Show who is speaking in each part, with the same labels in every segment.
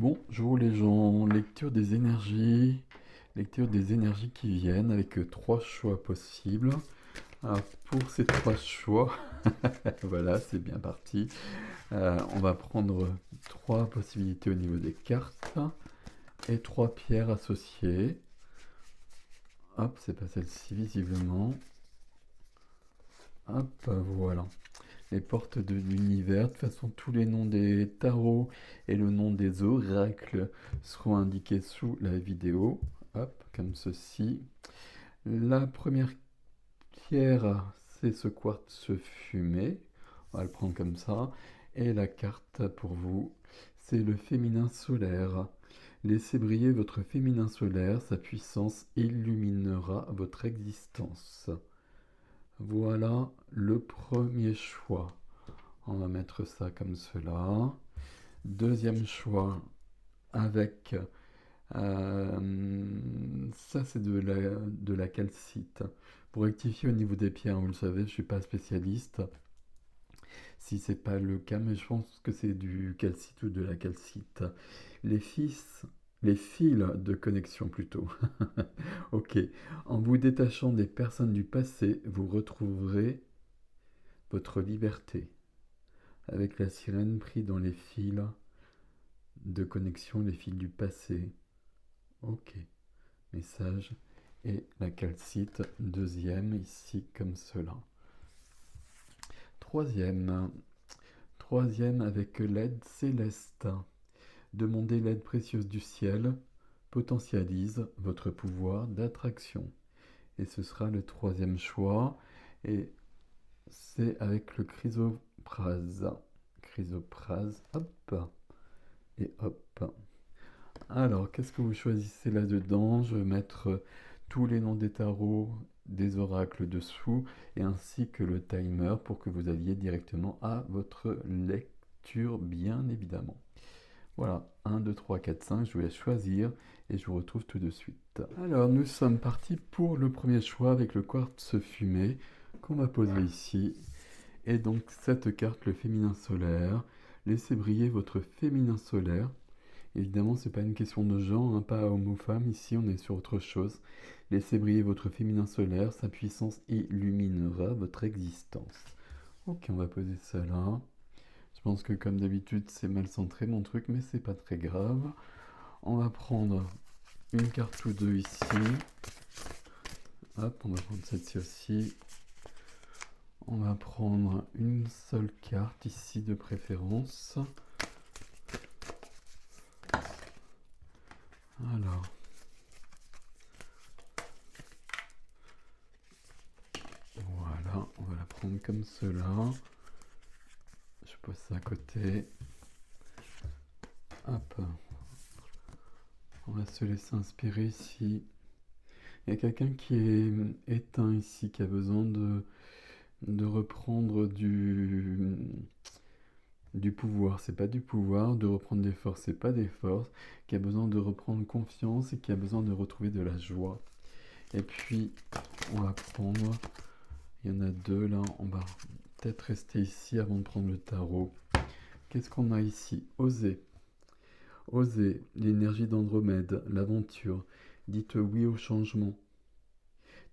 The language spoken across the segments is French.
Speaker 1: Bonjour les gens, lecture des énergies qui viennent avec trois choix possibles. Alors pour ces trois choix, voilà, c'est bien parti. On va prendre trois possibilités au niveau des cartes et trois pierres associées. Hop, c'est pas celle-ci visiblement. Hop, voilà. Les portes de l'univers. De toute façon, tous les noms des tarots et le nom des oracles seront indiqués sous la vidéo. Hop, comme ceci. La première pierre, c'est ce quartz fumé. On va le prendre comme ça. Et la carte pour vous, c'est le féminin solaire. Laissez briller votre féminin solaire, sa puissance illuminera votre existence. Voilà le premier choix. On va mettre ça comme cela. Deuxième choix avec... ça c'est de la calcite. Pour rectifier au niveau des pierres, vous le savez, je ne suis pas spécialiste. Si c'est pas le cas, mais je pense que c'est du calcite ou de la calcite. Les fils... Les fils de connexion plutôt. Ok. En vous détachant des personnes du passé, vous retrouverez votre liberté. Avec la sirène pris dans les fils de connexion, les fils du passé. Ok. Message. Et la calcite, deuxième, ici, comme cela. Troisième. Troisième avec l'aide céleste. Demandez l'aide précieuse du ciel. Potentialise votre pouvoir d'attraction. Et ce sera le troisième choix. Et c'est avec le chrysoprase. Chrysoprase, hop. Et hop. Alors, qu'est-ce que vous choisissez là-dedans? Je vais mettre tous les noms des tarots, des oracles dessous, et ainsi que le timer pour que vous alliez directement à votre lecture, bien évidemment. Voilà, 1, 2, 3, 4, 5, je vous laisse choisir et je vous retrouve tout de suite. Alors, nous sommes partis pour le premier choix avec le quartz fumé qu'on va poser ici. Et donc, cette carte, le féminin solaire. Laissez briller votre féminin solaire. Évidemment, c'est pas une question de genre, hein, pas homme ou femme. Ici, on est sur autre chose. Laissez briller votre féminin solaire. Sa puissance illuminera votre existence. Ok, on va poser ça là. Je pense que comme d'habitude, c'est mal centré mon truc, mais c'est pas très grave. On va prendre une carte ou deux ici. Hop, on va prendre celle-ci aussi. On va prendre une seule carte ici de préférence. Alors, voilà, on va la prendre comme cela. Je pose ça à côté. Hop. On va se laisser inspirer ici. Il y a quelqu'un qui est éteint ici, qui a besoin de reprendre du pouvoir. C'est pas du pouvoir, de reprendre des forces, c'est pas des forces. Qui a besoin de reprendre confiance et qui a besoin de retrouver de la joie. Et puis, on va prendre... Il y en a deux là, on va peut-être rester ici avant de prendre le tarot. Qu'est-ce qu'on a ici? Oser. Oser, l'énergie d'Andromède, l'aventure. Dites oui au changement.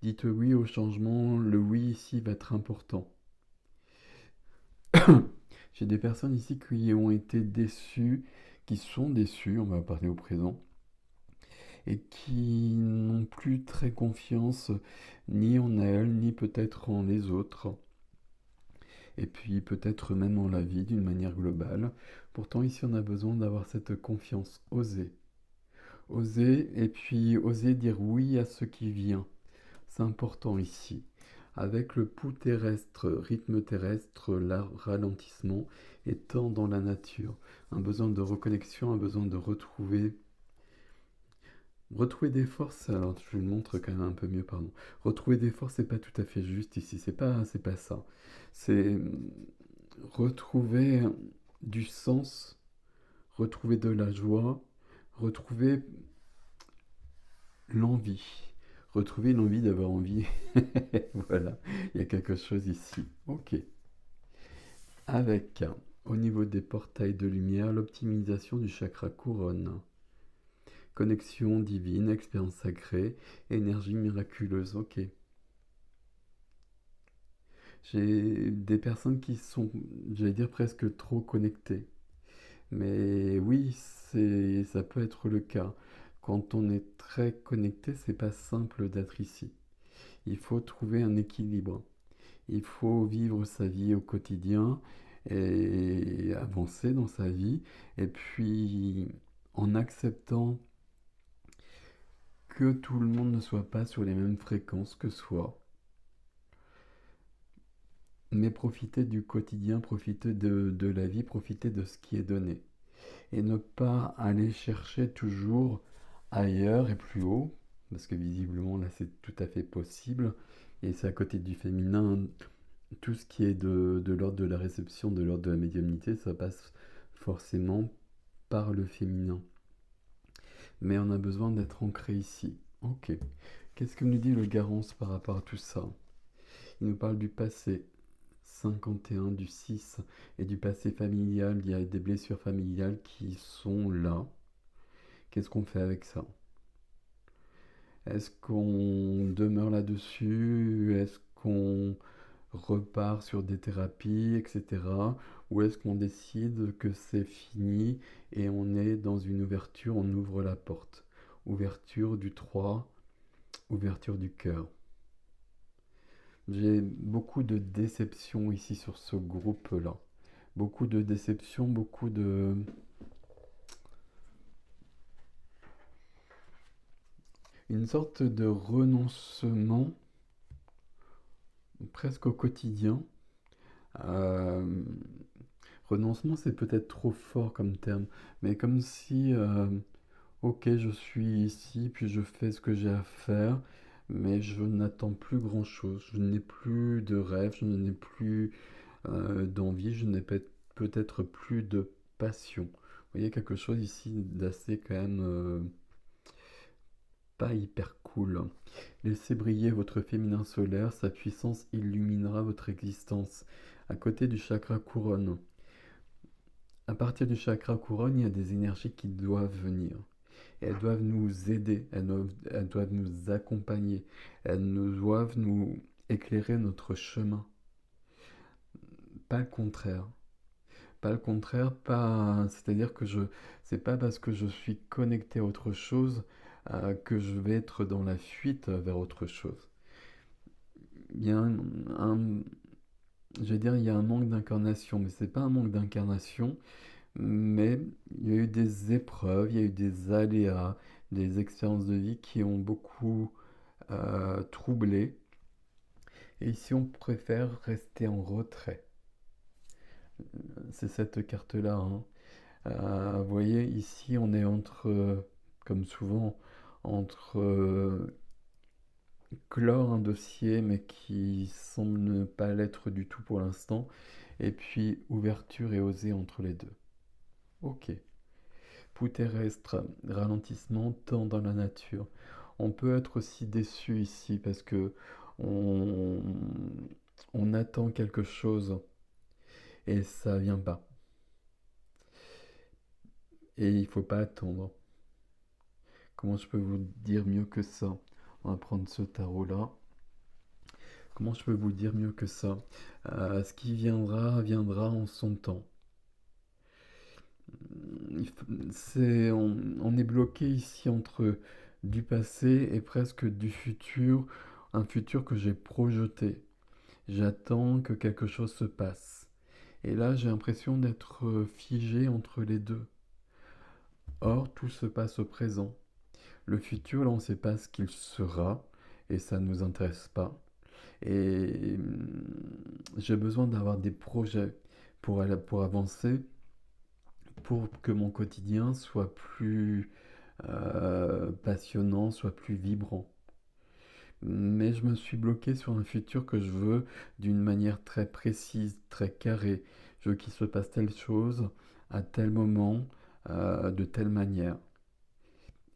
Speaker 1: Dites oui au changement, le oui ici va être important. J'ai des personnes ici qui ont été déçues, qui sont déçues, on va parler au présent, et qui n'ont plus très confiance ni en elles, ni peut-être en les autres. Et puis peut-être même en la vie d'une manière globale. Pourtant ici on a besoin d'avoir cette confiance, oser. Oser et puis oser dire oui à ce qui vient. C'est important ici. Avec le pouls terrestre, rythme terrestre, ralentissement étant dans la nature. Un besoin de reconnexion, un besoin de retrouver des forces. Alors je vous le montre quand même un peu mieux, pardon. Retrouver des forces, c'est pas tout à fait juste ici, c'est pas ça. C'est retrouver du sens, retrouver de la joie, retrouver l'envie. Retrouver l'envie d'avoir envie. Voilà, il y a quelque chose ici. Ok. Avec Au niveau des portails de lumière, l'optimisation du chakra couronne. Connexion divine, expérience sacrée, énergie miraculeuse. Ok. J'ai des personnes qui sont, j'allais dire, presque trop connectées. Mais oui, ça peut être le cas. Quand on est très connecté, c'est pas simple d'être ici. Il faut trouver un équilibre. Il faut vivre sa vie au quotidien et avancer dans sa vie. Et puis, en acceptant que tout le monde ne soit pas sur les mêmes fréquences que soi, mais profiter du quotidien, profiter de la vie, profiter de ce qui est donné. Et ne pas aller chercher toujours ailleurs et plus haut, parce que visiblement là c'est tout à fait possible, et c'est à côté du féminin, tout ce qui est de l'ordre de la réception, de l'ordre de la médiumnité, ça passe forcément par le féminin. Mais on a besoin d'être ancré ici. Ok. Qu'est-ce que nous dit le Garance par rapport à tout ça? Il nous parle du passé, 51 du 6, et du passé familial. Il y a des blessures familiales qui sont là. Qu'est-ce qu'on fait avec ça? Est-ce qu'on demeure là-dessus? Est-ce qu'on repart sur des thérapies, etc. Ou est-ce qu'on décide que c'est fini et on est dans une ouverture, on ouvre la porte? Ouverture du 3, ouverture du cœur. J'ai beaucoup de déception ici sur ce groupe-là. Beaucoup de déception, beaucoup de... Une sorte de renoncement presque au quotidien. Euh, Renoncement, c'est peut-être trop fort comme terme, mais comme si, ok, je suis ici, puis je fais ce que j'ai à faire, mais je n'attends plus grand-chose. Je n'ai plus de rêve, je n'ai plus d'envie, je n'ai peut-être plus de passion. Vous voyez quelque chose ici d'assez quand même pas hyper cool. Laissez briller votre féminin solaire, sa puissance illuminera votre existence. À côté du chakra couronne. À partir du chakra couronne, il y a des énergies qui doivent venir. Et elles doivent nous aider, elles doivent nous accompagner, doivent nous éclairer notre chemin. Pas le contraire. Pas le contraire, pas. C'est-à-dire que c'est pas parce que je suis connecté à autre chose que je vais être dans la fuite vers autre chose. Il y a je vais dire, il y a un manque d'incarnation, mais c'est pas un manque d'incarnation, mais il y a eu des épreuves, il y a eu des aléas, des expériences de vie qui ont beaucoup troublé. Et ici, on préfère rester en retrait. C'est cette carte-là, hein. Vous voyez, ici, on est entre, comme souvent, entre clore un dossier, mais qui semble ne pas l'être du tout pour l'instant, et puis ouverture et oser entre les deux. Ok. Pouls terrestre, ralentissement, temps dans la nature. On peut être aussi déçu ici parce que on, on attend quelque chose et ça vient pas. Et il faut pas attendre. Comment je peux vous dire mieux que ça? On va prendre ce tarot-là. Comment je peux vous dire mieux que ça? Ce qui viendra, viendra en son temps. On est bloqué ici entre du passé et presque du futur, un futur que j'ai projeté. J'attends que quelque chose se passe. Et là, j'ai l'impression d'être figé entre les deux. Or, tout se passe au présent. Le futur, là, on ne sait pas ce qu'il sera, et ça ne nous intéresse pas. Et j'ai besoin d'avoir des projets pour avancer, pour que mon quotidien soit plus passionnant, soit plus vibrant. Mais je me suis bloqué sur un futur que je veux d'une manière très précise, très carrée. Je veux qu'il se passe telle chose à tel moment, de telle manière.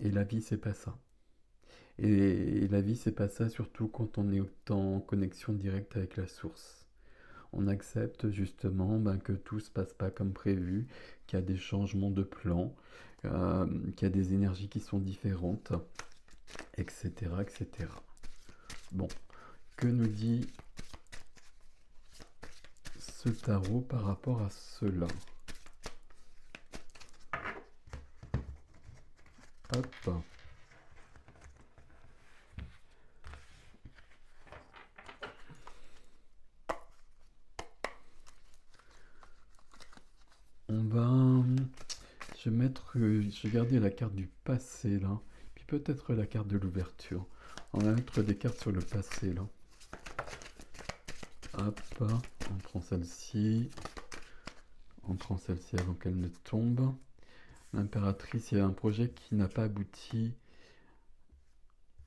Speaker 1: Et la vie, c'est pas ça. Et la vie, c'est pas ça, surtout quand on est en connexion directe avec la source. On accepte justement que tout se passe pas comme prévu, qu'il y a des changements de plan, qu'il y a des énergies qui sont différentes, etc., etc. Bon, que nous dit ce tarot par rapport à cela? Hop. On va... Je vais garder la carte du passé là, puis peut-être la carte de l'ouverture. On va mettre des cartes sur le passé là. Hop, on prend celle-ci. On prend celle-ci avant qu'elle ne tombe. L'impératrice, il y a un projet qui n'a pas abouti.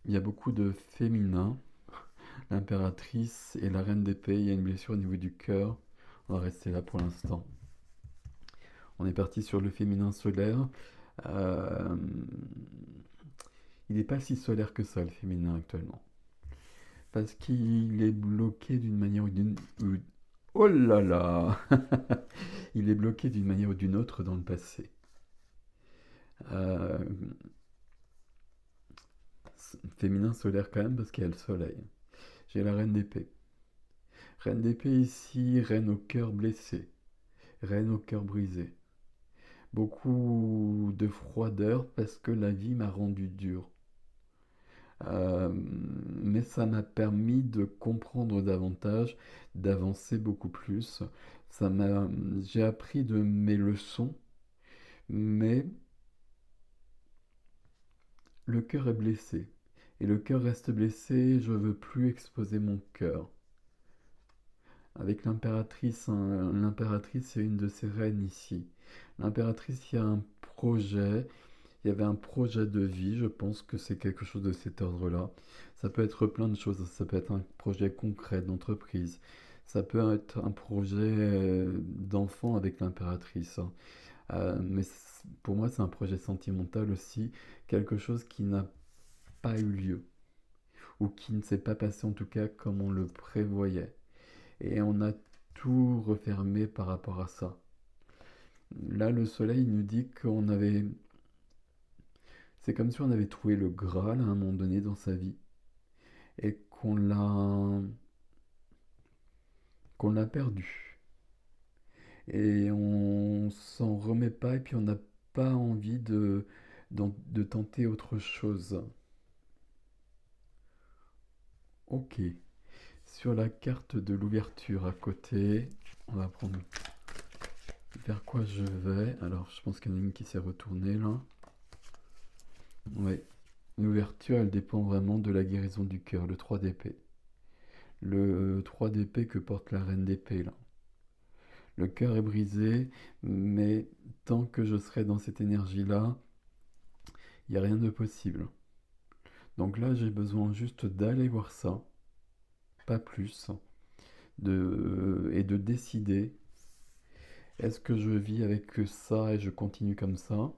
Speaker 1: Il y a beaucoup de féminin. L'impératrice et la reine d'épée, il y a une blessure au niveau du cœur. On va rester là pour l'instant. On est parti sur le féminin solaire. Il n'est pas si solaire que ça, le féminin, actuellement. Parce qu'il est bloqué d'une manière ou d'une... Oh là là. Il est bloqué d'une manière ou d'une autre dans le passé. Féminin solaire quand même, parce qu'il y a le soleil. J'ai la reine d'épée. Reine d'épée ici, reine au cœur blessé. Reine au cœur brisé. Beaucoup de froideur parce que la vie m'a rendu dur. Mais ça m'a permis de comprendre davantage, d'avancer beaucoup plus. J'ai appris de mes leçons, mais le cœur est blessé. Et le cœur reste blessé, je veux plus exposer mon cœur. Avec l'impératrice, hein, l'impératrice c'est une de ses reines ici. L'impératrice, il y a un projet, il y avait un projet de vie, je pense que c'est quelque chose de cet ordre-là. Ça peut être plein de choses, ça peut être un projet concret d'entreprise, ça peut être un projet d'enfant avec l'impératrice, hein. Mais pour moi, c'est un projet sentimental aussi, quelque chose qui n'a pas eu lieu, ou qui ne s'est pas passé en tout cas comme on le prévoyait. Et on a tout refermé par rapport à ça. Là, le soleil nous dit qu'on avait... C'est comme si on avait trouvé le Graal à un moment donné dans sa vie et qu'on l'a perdu. Et on s'en remet pas et puis on n'a pas envie de tenter autre chose. Ok. Sur la carte de l'ouverture à côté, on va prendre vers quoi je vais. Alors, je pense qu'il y en a une qui s'est retournée là. Oui. L'ouverture, elle dépend vraiment de la guérison du cœur, le 3 d'épée. Le 3 d'épée que porte la reine d'épée là. Le cœur est brisé, mais tant que je serai dans cette énergie-là, il n'y a rien de possible. Donc là, j'ai besoin juste d'aller voir ça, pas plus, et de décider, est-ce que je vis avec ça et je continue comme ça,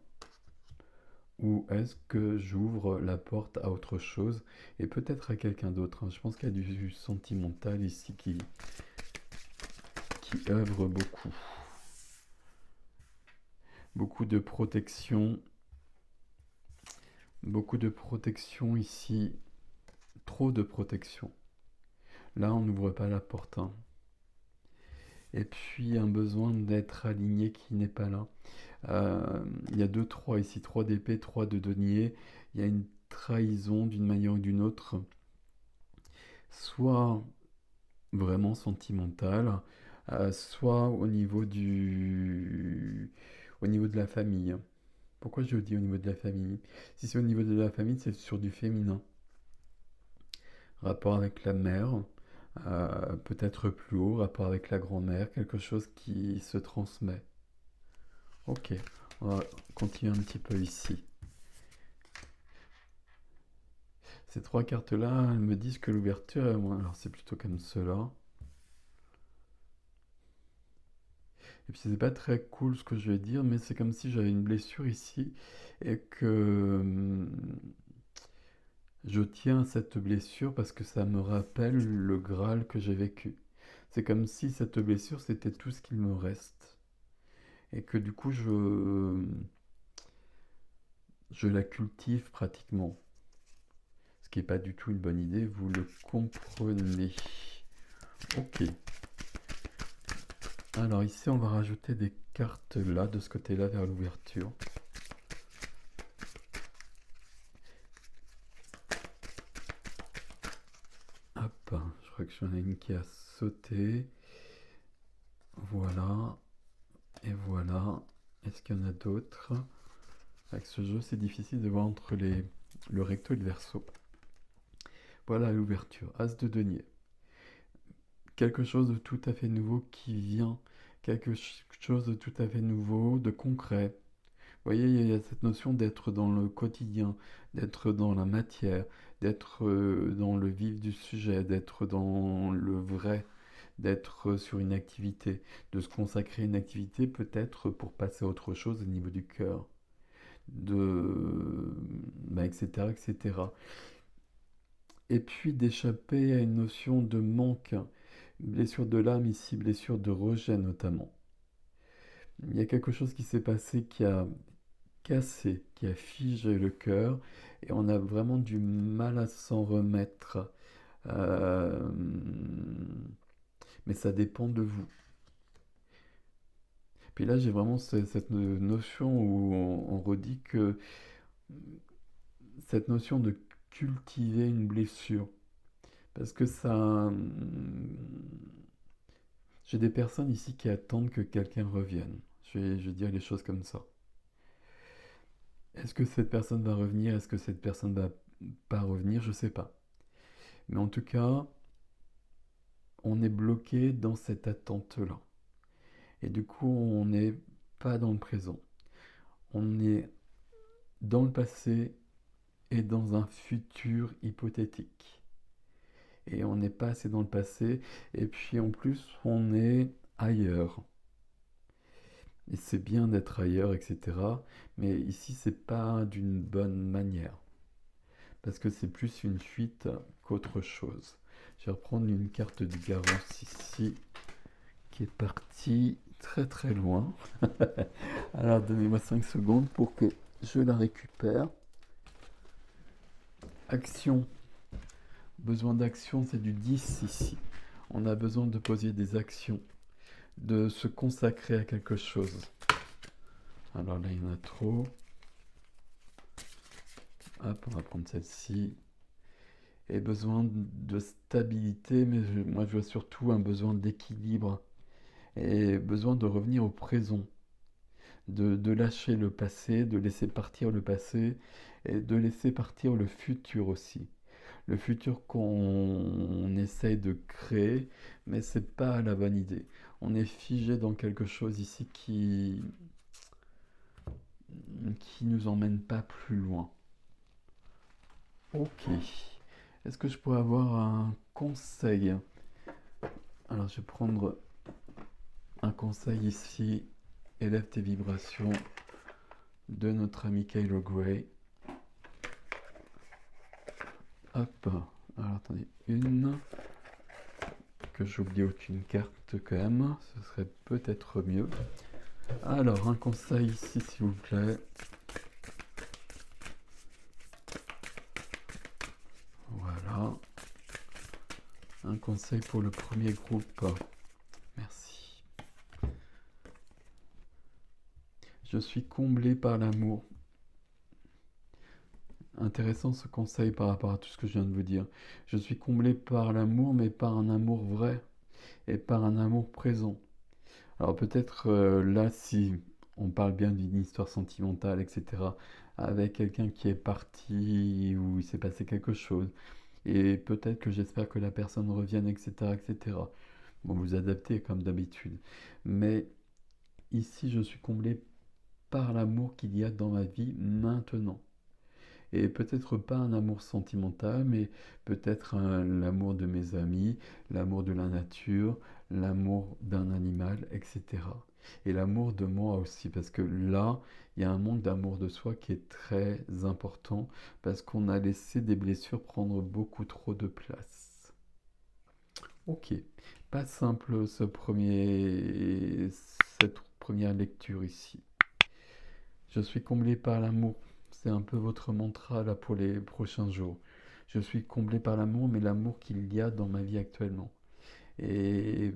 Speaker 1: ou est-ce que j'ouvre la porte à autre chose, et peut-être à quelqu'un d'autre, hein. Je pense qu'il y a du sentimental ici qui œuvre beaucoup. Beaucoup de protection ici, trop de protection. Là, on n'ouvre pas la porte, hein. Et puis, un besoin d'être aligné qui n'est pas là. Il y a 2 3 ici, 3 d'épée, 3 de denier. Il y a une trahison d'une manière ou d'une autre, soit vraiment sentimentale, soit au niveau au niveau de la famille. Pourquoi je dis au niveau de la famille? Si c'est au niveau de la famille, c'est sur du féminin. Rapport avec la mère, peut-être plus haut, rapport avec la grand-mère, quelque chose qui se transmet. Ok, on va continuer un petit peu ici. Ces 3 cartes-là, elles me disent que l'ouverture, alors c'est plutôt comme cela. Et puis c'est pas très cool ce que je vais dire, mais c'est comme si j'avais une blessure ici et que je tiens à cette blessure parce que ça me rappelle le Graal que j'ai vécu. C'est comme si cette blessure, c'était tout ce qu'il me reste. Et que du coup, je la cultive pratiquement. Ce qui n'est pas du tout une bonne idée, vous le comprenez. Ok. Alors ici, on va rajouter des cartes là, de ce côté-là, vers l'ouverture. Hop, je crois que j'en ai une qui a sauté. Voilà. Et voilà. Est-ce qu'il y en a d'autres? Avec ce jeu, c'est difficile de voir entre le recto et le verso. Voilà l'ouverture. As de denier. Quelque chose de tout à fait nouveau qui vient. Quelque chose de tout à fait nouveau, de concret. Vous voyez, il y a cette notion d'être dans le quotidien, d'être dans la matière, d'être dans le vif du sujet, d'être dans le vrai, d'être sur une activité, de se consacrer à une activité peut-être pour passer à autre chose au niveau du cœur, etc., etc. Et puis d'échapper à une notion de manque, blessure de l'âme ici, blessure de rejet notamment. Il y a quelque chose qui s'est passé qui a cassé, qui a figé le cœur, et on a vraiment du mal à s'en remettre. Euh, mais ça dépend de vous. Puis là, j'ai vraiment cette notion où on redit que cette notion de cultiver une blessure, parce que ça... J'ai des personnes ici qui attendent que quelqu'un revienne. Je vais dire les choses comme ça. Est-ce que cette personne va revenir? Est-ce que cette personne va pas revenir? Je ne sais pas. Mais en tout cas, on est bloqué dans cette attente-là. Et du coup, on n'est pas dans le présent. On est dans le passé et dans un futur hypothétique. Et on n'est pas assez dans le passé. Et puis en plus, on est ailleurs. Et c'est bien d'être ailleurs, etc. Mais ici, c'est pas d'une bonne manière. Parce que c'est plus une fuite qu'autre chose. Je vais reprendre une carte du Garance ici, qui est partie très très loin. Alors donnez-moi 5 secondes pour que je la récupère. Action. Besoin d'action, c'est du 10 ici. On a besoin de poser des actions, de se consacrer à quelque chose. Alors là, il y en a trop. Hop, on va prendre celle-ci. Et besoin de stabilité, mais moi je vois surtout un besoin d'équilibre. Et besoin de revenir au présent. De lâcher le passé, de laisser partir le passé et de laisser partir le futur aussi. Le futur qu'on essaye de créer, mais c'est pas la bonne idée. On est figé dans quelque chose ici qui nous emmène pas plus loin. Ok. Est-ce que je pourrais avoir un conseil? Alors je vais prendre un conseil ici. Élève tes vibrations de notre ami Kylo Gray. Hop. Alors attendez, une. Que j'oublie aucune carte quand même. Ce serait peut-être mieux. Alors, un conseil ici, s'il vous plaît. Voilà. Un conseil pour le premier groupe. Merci. Je suis comblé par l'amour. Intéressant ce conseil par rapport à tout ce que je viens de vous dire. Je suis comblé par l'amour, mais par un amour vrai et par un amour présent. Alors peut-être là, si on parle bien d'une histoire sentimentale, etc., avec quelqu'un qui est parti, où il s'est passé quelque chose, et peut-être que j'espère que la personne revienne, etc., etc. Bon, vous adaptez comme d'habitude. Mais ici, je suis comblé par l'amour qu'il y a dans ma vie maintenant. Et peut-être pas un amour sentimental, mais peut-être l'amour de mes amis, l'amour de la nature, l'amour d'un animal, etc. Et l'amour de moi aussi, parce que là, il y a un manque d'amour de soi qui est très important, parce qu'on a laissé des blessures prendre beaucoup trop de place. Ok, pas simple cette première lecture ici. Je suis comblé par l'amour. C'est un peu votre mantra là pour les prochains jours. Je suis comblé par l'amour, mais l'amour qu'il y a dans ma vie actuellement. Et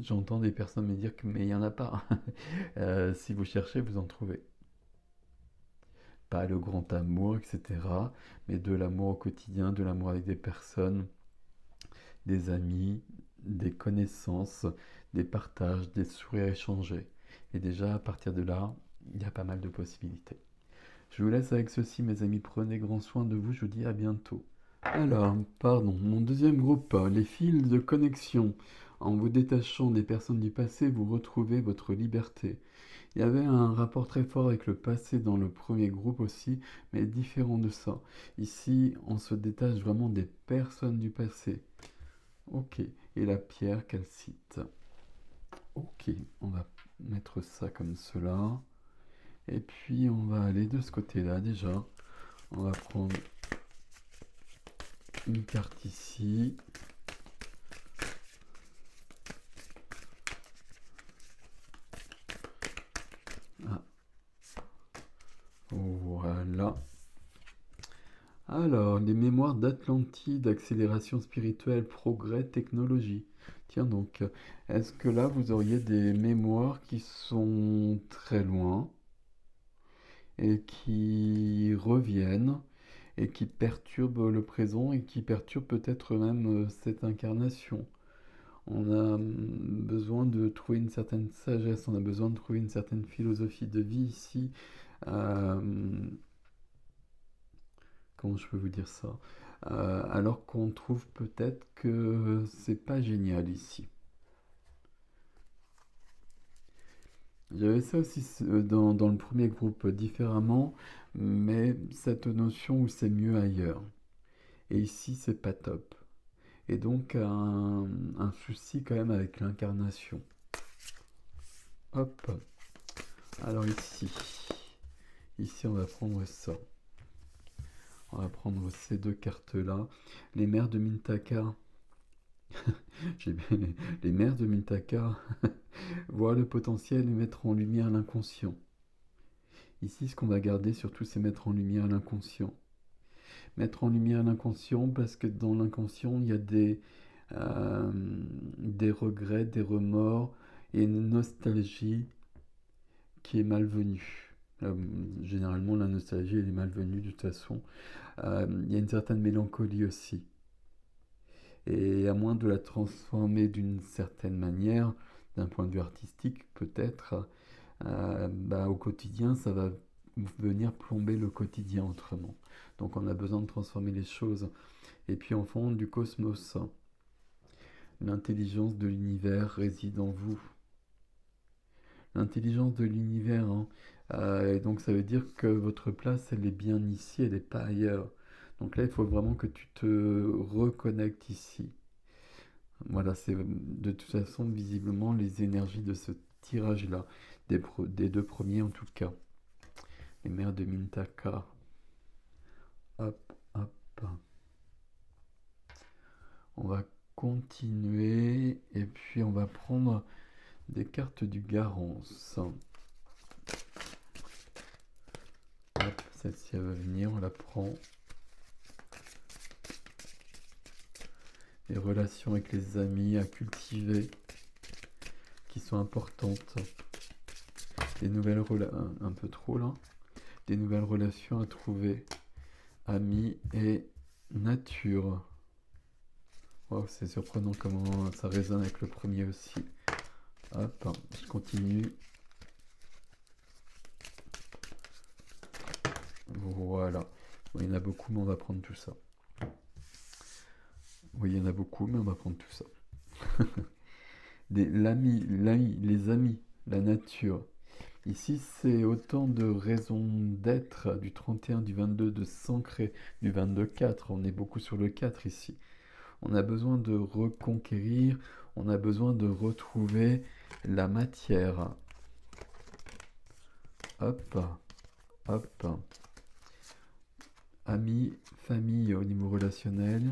Speaker 1: j'entends des personnes me dire que mais il n'y en a pas. Si vous cherchez, vous en trouvez. Pas le grand amour, etc. Mais de l'amour au quotidien, de l'amour avec des personnes, des amis, des connaissances, des partages, des sourires échangés. Et déjà, à partir de là, il y a pas mal de possibilités. Je vous laisse avec ceci, mes amis. Prenez grand soin de vous. Je vous dis à bientôt. Alors, pardon, mon deuxième groupe, les fils de connexion. En vous détachant des personnes du passé, vous retrouvez votre liberté. Il y avait un rapport très fort avec le passé dans le premier groupe aussi, mais différent de ça. Ici, on se détache vraiment des personnes du passé. Ok, et la pierre qu'elle cite. Ok, on va mettre ça comme cela. Et puis, on va aller de ce côté-là déjà. On va prendre une carte ici. Ah, voilà. Alors, les mémoires d'Atlantide, accélération spirituelle, progrès, technologie. Tiens donc, est-ce que là, vous auriez des mémoires qui sont très loin et qui reviennent et qui perturbent le présent et qui perturbent peut-être même cette incarnation? On a besoin de trouver une certaine sagesse, on a besoin de trouver une certaine philosophie de vie ici. Euh, comment je peux vous dire ça? Alors qu'on trouve peut-être que c'est pas génial ici. J'avais ça aussi dans le premier groupe différemment, mais cette notion où c'est mieux ailleurs. Et ici, c'est pas top. Et donc, un souci quand même avec l'incarnation. Hop. Alors ici, on va prendre ça. On va prendre ces deux cartes-là. Les mères de Mintaka. Les mères de Mintaka voient le potentiel et mettre en lumière l'inconscient. Ici, ce qu'on va garder surtout, c'est mettre en lumière l'inconscient. Mettre en lumière l'inconscient parce que dans l'inconscient, il y a des regrets, des remords et une nostalgie qui est malvenue. Généralement, la nostalgie, elle est malvenue de toute façon. Il y a une certaine mélancolie aussi. Et à moins de la transformer d'une certaine manière, d'un point de vue artistique peut-être, au quotidien, ça va venir plomber le quotidien autrement. Donc on a besoin de transformer les choses. Et puis en fond du cosmos, l'intelligence de l'univers réside en vous. L'intelligence de l'univers, hein. Et donc ça veut dire que votre place, elle est bien ici, elle n'est pas ailleurs. Donc là, il faut vraiment que tu te reconnectes ici. Voilà, c'est de toute façon visiblement les énergies de ce tirage-là, des deux premiers en tout cas. Les mères de Mintaka. Hop, hop. On va continuer et puis on va prendre des cartes du Garance. Hop, celle-ci elle va venir, on la prend. Les relations avec les amis à cultiver qui sont importantes. Des nouvelles relations, un peu trop là. Des nouvelles relations à trouver. Amis et nature. Wow, c'est surprenant comment ça résonne avec le premier aussi. Hop, je continue. Voilà. Bon, il y en a beaucoup, mais on va prendre tout ça. Oui, il y en a beaucoup, mais on va prendre tout ça. Les amis, la nature. Ici, c'est autant de raisons d'être du 31, du 22, de s'ancrer, du 22-4. On est beaucoup sur le 4 ici. On a besoin de reconquérir, on a besoin de retrouver la matière. Hop, hop. Amis, famille au niveau relationnel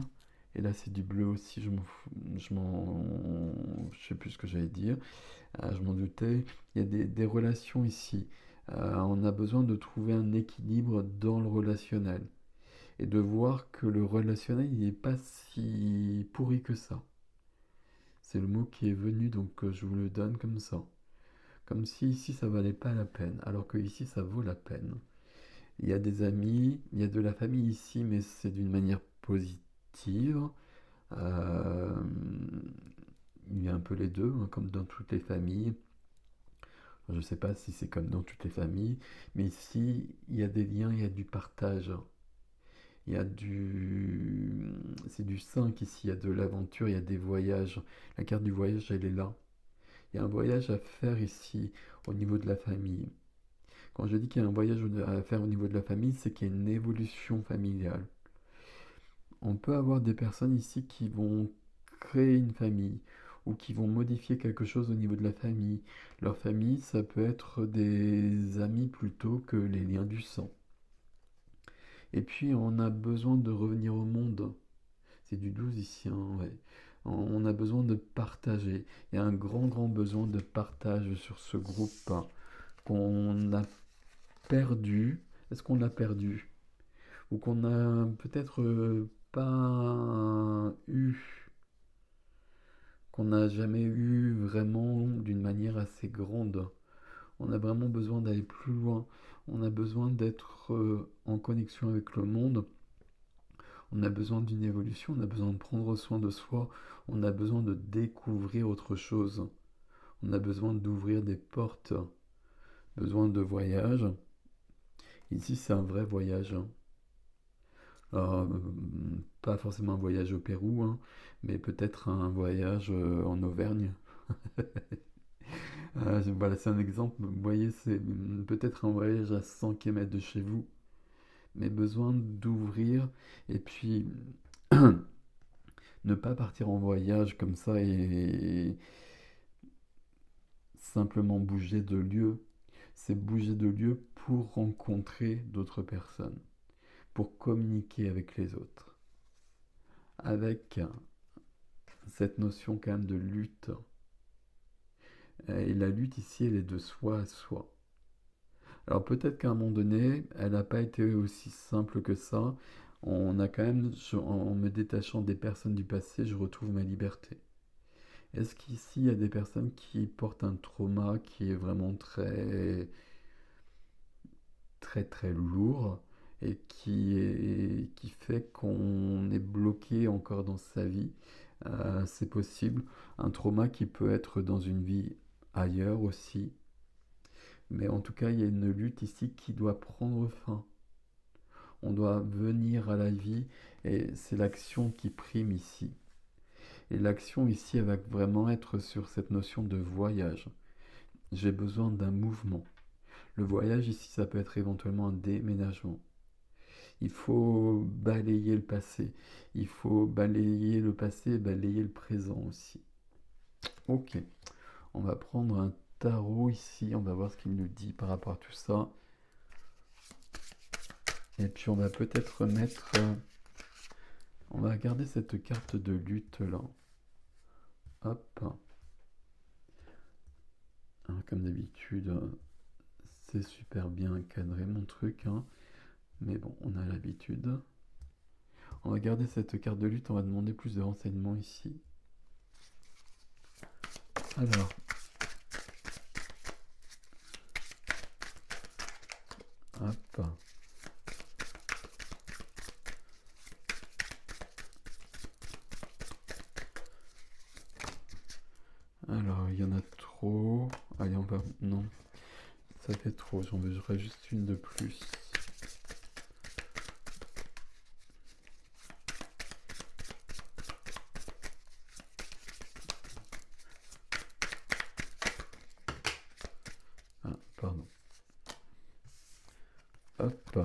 Speaker 1: Et là, c'est du bleu aussi, je sais plus ce que j'allais dire. Je m'en doutais. Il y a des relations ici. On a besoin de trouver un équilibre dans le relationnel. Et de voir que le relationnel, il n'est pas si pourri que ça. C'est le mot qui est venu, donc je vous le donne comme ça. Comme si ici, ça valait pas la peine, alors que ici, ça vaut la peine. Il y a des amis, il y a de la famille ici, mais c'est d'une manière positive. Euh, il y a un peu les deux, hein, comme dans toutes les familles. Je ne sais pas si c'est comme dans toutes les familles, mais ici, il y a des liens, il y a du partage. Il y a du... C'est du 5 ici, il y a de l'aventure, il y a des voyages. La carte du voyage, elle est là. Il y a un voyage à faire ici, au niveau de la famille. Quand je dis qu'il y a un voyage à faire au niveau de la famille, c'est qu'il y a une évolution familiale. On peut avoir des personnes ici qui vont créer une famille ou qui vont modifier quelque chose au niveau de la famille. Leur famille, ça peut être des amis plutôt que les liens du sang. Et puis, on a besoin de revenir au monde. C'est du 12 ici, hein, ouais. On a besoin de partager. Il y a un grand, grand besoin de partage sur ce groupe hein, qu'on a perdu. Est-ce qu'on l'a perdu? Ou qu'on a peut-être pas eu, qu'on n'a jamais eu vraiment d'une manière assez grande. On a vraiment besoin d'aller plus loin. On a besoin d'être en connexion avec le monde. On a besoin d'une évolution. On a besoin de prendre soin de soi. On a besoin de découvrir autre chose. On a besoin d'ouvrir des portes. Besoin de voyage. Ici, c'est un vrai voyage. Hein. Alors, pas forcément un voyage au Pérou, hein, mais peut-être un voyage en Auvergne. Voilà, c'est un exemple. Vous voyez, c'est peut-être un voyage à 100 km de chez vous, mais besoin d'ouvrir et puis ne pas partir en voyage comme ça et simplement bouger de lieu. C'est bouger de lieu pour rencontrer d'autres personnes, pour communiquer avec les autres, avec cette notion quand même de lutte. Et la lutte ici, elle est de soi à soi. Alors peut-être qu'à un moment donné, elle n'a pas été aussi simple que ça. On a quand même, en me détachant des personnes du passé, je retrouve ma liberté. Est-ce qu'ici, il y a des personnes qui portent un trauma qui est vraiment très, très, très lourd et qui fait qu'on est bloqué encore dans sa vie? C'est possible. Un trauma qui peut être dans une vie ailleurs aussi. Mais en tout cas, il y a une lutte ici qui doit prendre fin. On doit venir à la vie et c'est l'action qui prime ici. Et l'action ici, elle va vraiment être sur cette notion de voyage. J'ai besoin d'un mouvement. Le voyage ici, ça peut être éventuellement un déménagement. Il faut balayer le passé. Il faut balayer le passé et balayer le présent aussi. Ok, on va prendre un tarot ici. On va voir ce qu'il nous dit par rapport à tout ça. Et puis on va peut-être mettre... on va regarder cette carte de lutte là. Hop. Hein, comme d'habitude, c'est super bien cadré mon truc. Hein. Mais bon, on a l'habitude. On va garder cette carte de lutte. On va demander plus de renseignements ici. Alors. Hop. Alors, il y en a trop. Allez, on va... Non. Ça fait trop. J'en veux juste une de plus. Ah, pardon. Hop.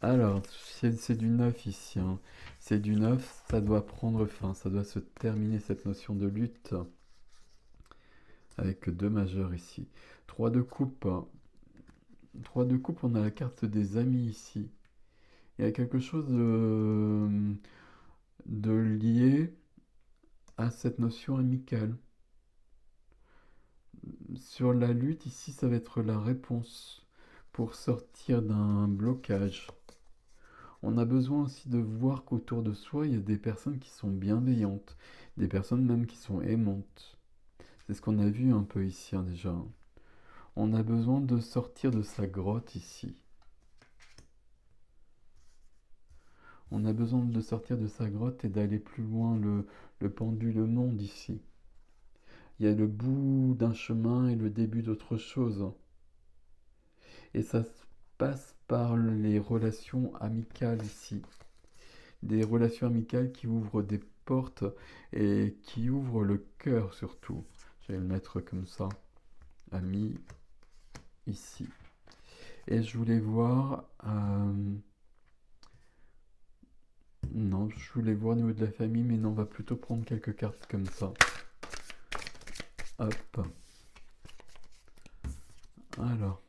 Speaker 1: Alors, c'est du neuf ici. Hein. C'est du neuf, ça doit prendre fin. Ça doit se terminer cette notion de lutte. Avec deux majeurs ici. 3 de coupe. 3 de coupe, on a la carte des amis ici. Il y a quelque chose de lier à cette notion amicale. Sur la lutte, ici, ça va être la réponse pour sortir d'un blocage. On a besoin aussi de voir qu'autour de soi, il y a des personnes qui sont bienveillantes, des personnes même qui sont aimantes. C'est ce qu'on a vu un peu ici déjà. On a besoin de sortir de sa grotte ici. On a besoin de sortir de sa grotte et d'aller plus loin. Le pendule monde ici. Il y a le bout d'un chemin et le début d'autre chose. Et ça se passe par les relations amicales ici. Des relations amicales qui ouvrent des portes et qui ouvrent le cœur surtout. Je vais le mettre comme ça. Ami ici. Et je voulais voir... Non, je voulais voir au niveau de la famille, mais non, on va plutôt prendre quelques cartes comme ça. Hop. Alors.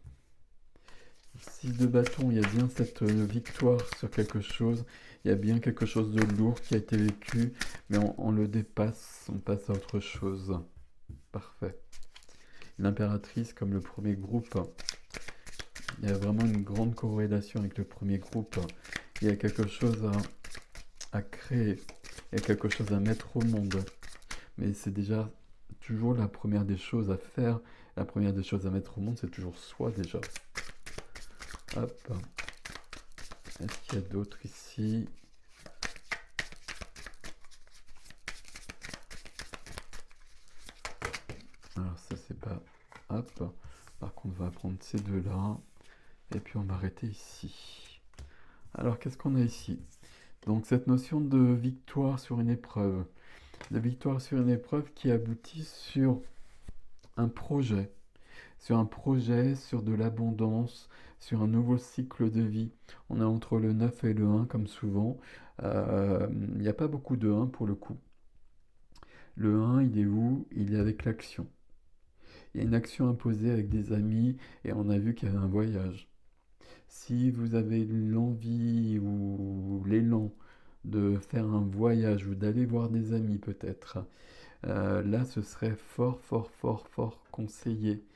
Speaker 1: 6 de bâton, il y a bien cette victoire sur quelque chose. Il y a bien quelque chose de lourd qui a été vécu, mais on le dépasse, on passe à autre chose. Parfait. L'impératrice comme le premier groupe. Il y a vraiment une grande corrélation avec le premier groupe. Il y a quelque chose à créer. Il y a quelque chose à mettre au monde. Mais c'est déjà toujours la première des choses à faire. La première des choses à mettre au monde, c'est toujours soi déjà. Hop. Est-ce qu'il y a d'autres ici? Alors ça c'est pas... Hop. Par contre on va prendre ces deux-là. Et puis on va arrêter ici. Alors qu'est-ce qu'on a ici? Donc cette notion de victoire sur une épreuve. De victoire sur une épreuve qui aboutit sur un projet. Sur un projet, sur de l'abondance, sur un nouveau cycle de vie. On est entre le 9 et le 1 comme souvent. Il n'y a pas beaucoup de 1 pour le coup. Le 1, il est où? Il est avec l'action. Il y a une action imposée avec des amis et on a vu qu'il y avait un voyage. Si vous avez l'envie ou l'élan de faire un voyage ou d'aller voir des amis peut-être, là ce serait fort, fort, fort, fort conseillé.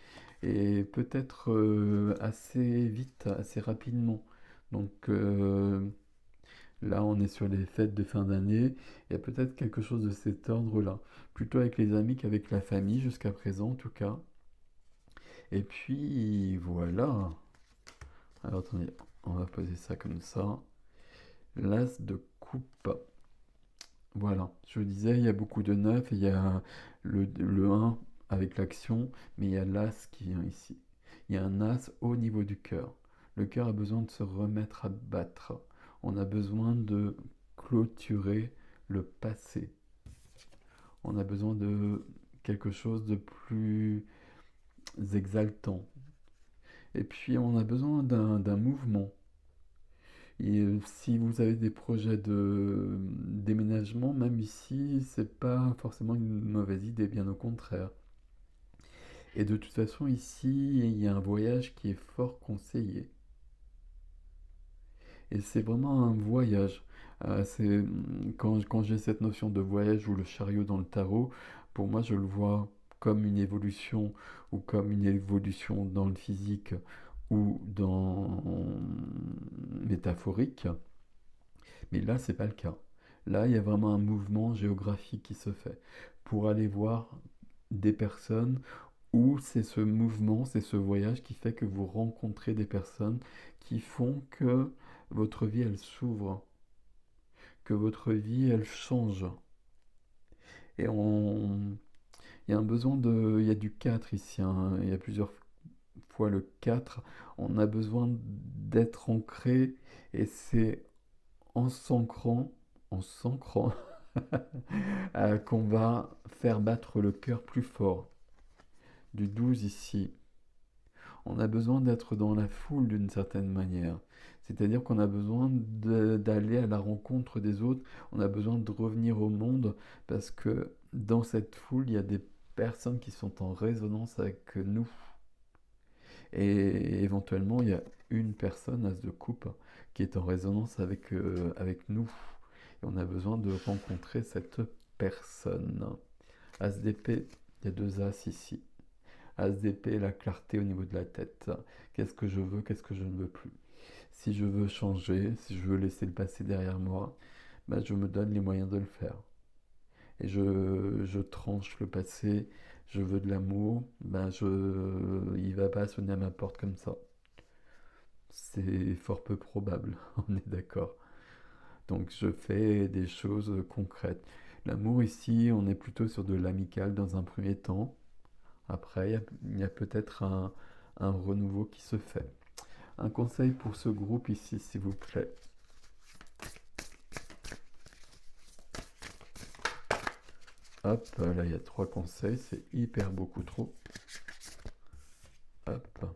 Speaker 1: Et peut-être assez vite, assez rapidement. Donc là, on est sur les fêtes de fin d'année. Il y a peut-être quelque chose de cet ordre-là. Plutôt avec les amis qu'avec la famille, jusqu'à présent en tout cas. Et puis voilà. Alors attendez, on va poser ça comme ça. L'as de coupe. Voilà, je vous disais, il y a beaucoup de 9 et il y a le 1 avec l'action, mais il y a l'as qui vient ici. Il y a un as au niveau du cœur. Le cœur a besoin de se remettre à battre. On a besoin de clôturer le passé. On a besoin de quelque chose de plus exaltant. Et puis on a besoin d'un mouvement. Et si vous avez des projets de déménagement, même ici, c'est pas forcément une mauvaise idée, bien au contraire. Et de toute façon, ici, il y a un voyage qui est fort conseillé. Et c'est vraiment un voyage. Quand j'ai cette notion de voyage ou le chariot dans le tarot, pour moi, je le vois comme une évolution ou comme une évolution dans le physique ou dans métaphorique. Mais là, c'est pas le cas. Là, il y a vraiment un mouvement géographique qui se fait pour aller voir des personnes où c'est ce mouvement, c'est ce voyage qui fait que vous rencontrez des personnes qui font que votre vie, elle s'ouvre, que votre vie, elle change. Et il y a un besoin de... Il y a du 4 ici, hein. Il y a plusieurs fois le 4. On a besoin d'être ancré et c'est en s'ancrant, en s'ancrant, qu'on va faire battre le cœur plus fort. Du 12 ici. On a besoin d'être dans la foule d'une certaine manière. C'est-à-dire qu'on a besoin d'aller à la rencontre des autres. On a besoin de revenir au monde parce que dans cette foule, il y a des personnes qui sont en résonance avec nous. Et éventuellement, il y a une personne, as de coupe, qui est en résonance avec nous. Et on a besoin de rencontrer cette personne. As d'épée, il y a 2 As ici. As d'épée, la clarté au niveau de la tête. Qu'est-ce que je veux, qu'est-ce que je ne veux plus. Si je veux changer, si je veux laisser le passé derrière moi, ben je me donne les moyens de le faire. Et je tranche le passé, je veux de l'amour, il va pas sonner à ma porte comme ça. C'est fort peu probable, on est d'accord. Donc je fais des choses concrètes. L'amour ici, on est plutôt sur de l'amical dans un premier temps. Après, il y a peut-être un renouveau qui se fait. Un conseil pour ce groupe ici, s'il vous plaît. Hop, là il y a 3 conseils, c'est hyper beaucoup trop. Hop.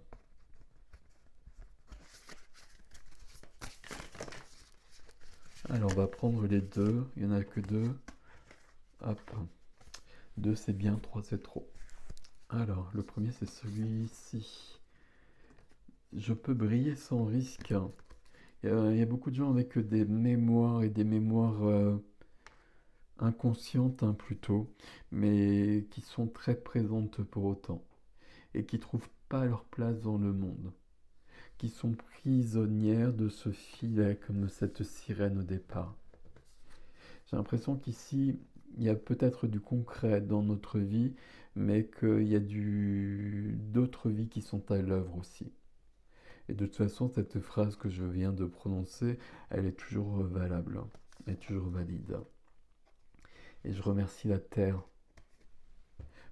Speaker 1: Alors on va prendre les 2, il n'y en a que 2. Hop. 2 c'est bien, 3 c'est trop. Alors, le premier c'est celui-ci. Je peux briller sans risque. Il y a beaucoup de gens avec des mémoires et des mémoires inconscientes plutôt, mais qui sont très présentes pour autant et qui trouvent pas leur place dans le monde, qui sont prisonnières de ce filet comme cette sirène au départ. J'ai l'impression qu'ici, il y a peut-être du concret dans notre vie, mais qu'il y a d'autres vies qui sont à l'œuvre aussi. Et de toute façon, cette phrase que je viens de prononcer, elle est toujours valable, elle est toujours valide. Et je remercie la Terre.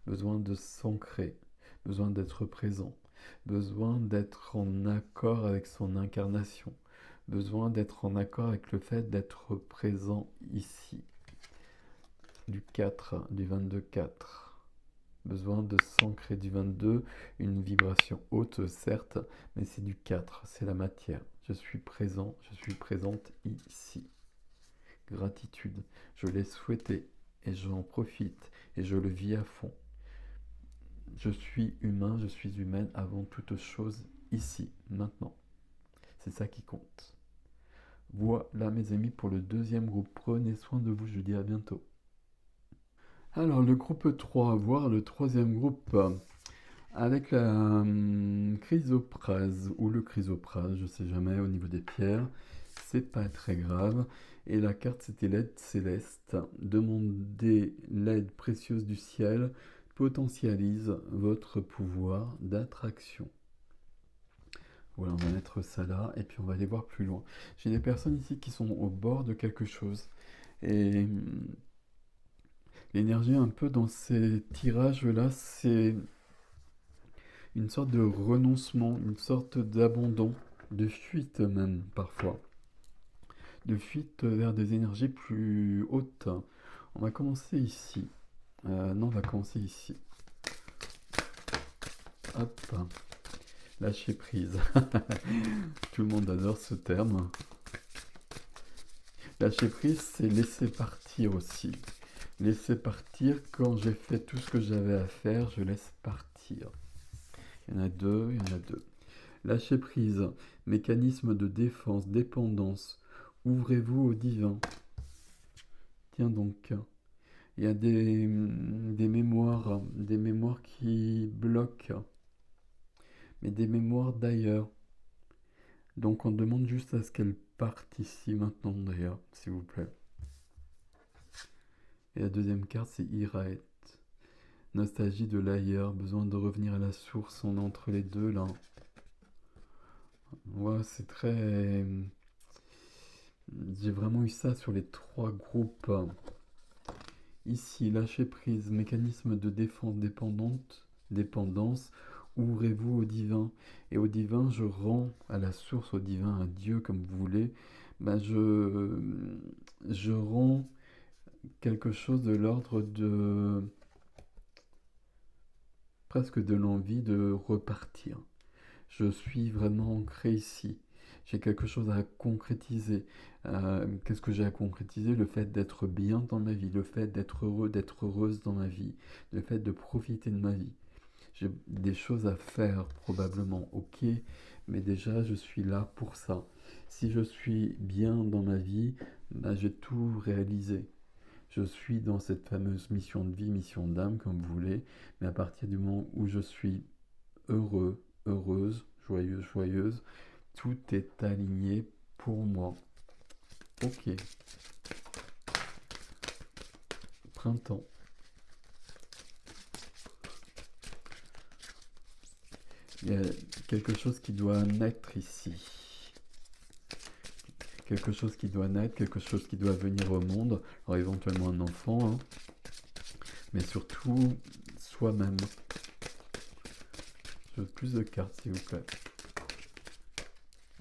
Speaker 1: Besoin de s'ancrer, besoin d'être présent, besoin d'être en accord avec son incarnation, besoin d'être en accord avec le fait d'être présent ici. Du 4, du 22-4. Besoin de s'ancrer du 22, une vibration haute certes, mais c'est du 4, c'est la matière. Je suis présent, je suis présente ici. Gratitude, je l'ai souhaité et j'en profite et je le vis à fond. Je suis humain, je suis humaine avant toute chose ici, maintenant. C'est ça qui compte. Voilà mes amis pour le 2e groupe. Prenez soin de vous, je vous dis à bientôt. Alors le groupe 3, voire le 3e groupe, avec la chrysoprase ou le chrysoprase, je sais jamais, au niveau des pierres, c'est pas très grave. Et la carte c'était l'aide céleste. Demandez l'aide précieuse du ciel, potentialise votre pouvoir d'attraction. Voilà, on va mettre ça là et puis on va aller voir plus loin. J'ai des personnes ici qui sont au bord de quelque chose. Et l'énergie un peu dans ces tirages-là, c'est une sorte de renoncement, une sorte d'abandon, de fuite même parfois. De fuite vers des énergies plus hautes. On va commencer ici. Non, on va commencer ici. Hop. Lâcher prise. Tout le monde adore ce terme. Lâcher prise, c'est laisser partir aussi. Laisser partir quand j'ai fait tout ce que j'avais à faire, je laisse partir. Il y en a 2, il y en a 2. Lâcher prise, mécanisme de défense, dépendance. Ouvrez-vous au divin. Tiens donc, il y a des mémoires qui bloquent, mais des mémoires d'ailleurs. Donc on demande juste à ce qu'elles partent ici maintenant d'ailleurs, s'il vous plaît. Et la 2e carte c'est Iraet. Nostalgie de l'ailleurs, besoin de revenir à la source, on est entre les deux là. Ouais, c'est très... J'ai vraiment eu ça sur les 3 groupes. Ici, lâcher prise, mécanisme de défense dépendance, ouvrez-vous au divin. Et au divin, je rends à la source, au divin, à Dieu, comme vous voulez. Je rends quelque chose de l'ordre de... presque de l'envie de repartir. Je suis vraiment ancré ici. J'ai quelque chose à concrétiser. Qu'est-ce que j'ai à concrétiser? Le fait d'être bien dans ma vie, le fait d'être heureux, d'être heureuse dans ma vie, le fait de profiter de ma vie. J'ai des choses à faire probablement, ok, mais déjà je suis là pour ça. Si je suis bien dans ma vie, bah, j'ai tout réalisé. Je suis dans cette fameuse mission de vie, mission d'âme, comme vous voulez, mais à partir du moment où je suis heureux, heureuse, joyeuse, joyeuse, tout est aligné pour moi. Ok, printemps. Il y a quelque chose qui doit naître ici. Quelque chose qui doit naître, quelque chose qui doit venir au monde. Alors éventuellement un enfant, hein, mais surtout soi-même. Je veux plus de cartes, s'il vous plaît.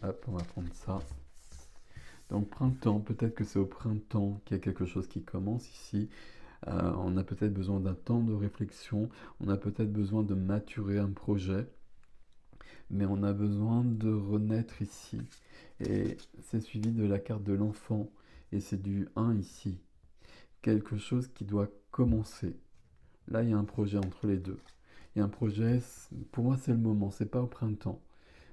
Speaker 1: Hop, on va prendre ça. Donc printemps, peut-être que c'est au printemps qu'il y a quelque chose qui commence ici. On a peut-être besoin d'un temps de réflexion, on a peut-être besoin de maturer un projet, mais on a besoin de renaître ici. Et c'est suivi de la carte de l'enfant, et c'est du 1 ici. Quelque chose qui doit commencer. Là, il y a un projet entre les deux. Il y a un projet, pour moi c'est le moment, c'est pas au printemps.